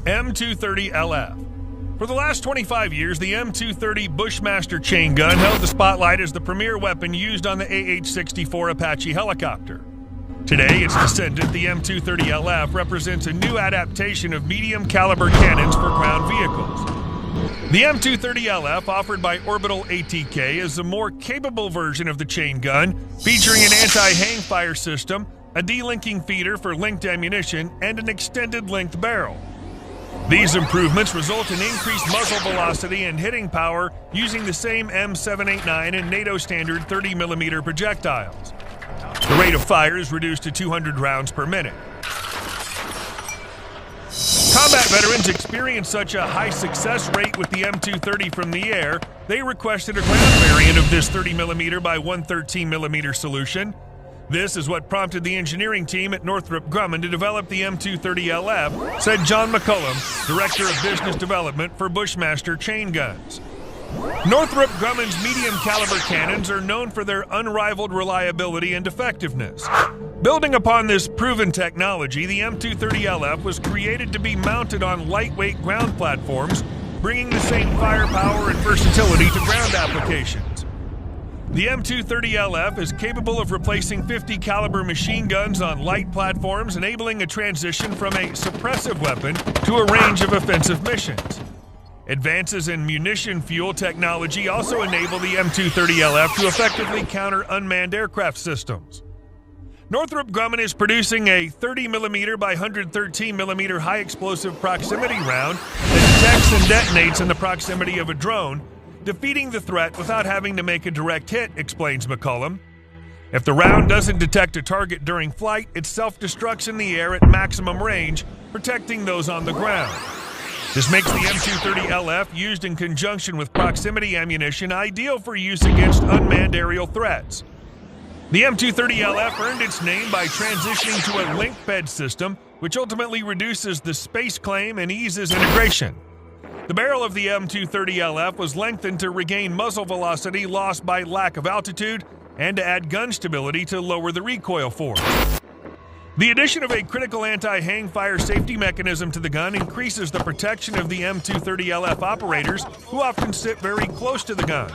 M230LF. For the last 25 years, the M230 Bushmaster chain gun held the spotlight as the premier weapon used on the AH-64 Apache helicopter. Today, its descendant, the M230LF, represents a new adaptation of medium-caliber cannons for ground vehicles. The M230LF, offered by Orbital ATK, is a more capable version of the chain gun, featuring an anti-hang fire system, a delinking feeder for linked ammunition, and an extended-length barrel. These improvements result in increased muzzle velocity and hitting power using the same M789 and NATO standard 30mm projectiles. The rate of fire is reduced to 200 rounds per minute. Combat veterans experience such a high success rate with the M230 from the air, they requested a ground variant of this 30mm by 113mm solution. This is what prompted the engineering team at Northrop Grumman to develop the M230LF, said John McCullum, Director of Business Development for Bushmaster chain guns. Northrop Grumman's medium-caliber cannons are known for their unrivaled reliability and effectiveness. Building upon this proven technology, the M230LF was created to be mounted on lightweight ground platforms, bringing the same firepower and versatility to ground applications. The M230LF is capable of replacing .50 caliber machine guns on light platforms, enabling a transition from a suppressive weapon to a range of offensive missions. Advances in munition fuel technology also enable the M230LF to effectively counter unmanned aircraft systems. Northrop Grumman is producing a 30mm by 113mm high-explosive proximity round that detects and detonates in the proximity of a drone, defeating the threat without having to make a direct hit, explains McCullum. If the round doesn't detect a target during flight, it self-destructs in the air at maximum range, protecting those on the ground. This makes the M230LF, used in conjunction with proximity ammunition, ideal for use against unmanned aerial threats. The M230LF earned its name by transitioning to a linked bed system, which ultimately reduces the space claim and eases integration. The barrel of the M230LF was lengthened to regain muzzle velocity lost by lack of altitude and to add gun stability to lower the recoil force. The addition of a critical anti-hang fire safety mechanism to the gun increases the protection of the M230LF operators, who often sit very close to the gun.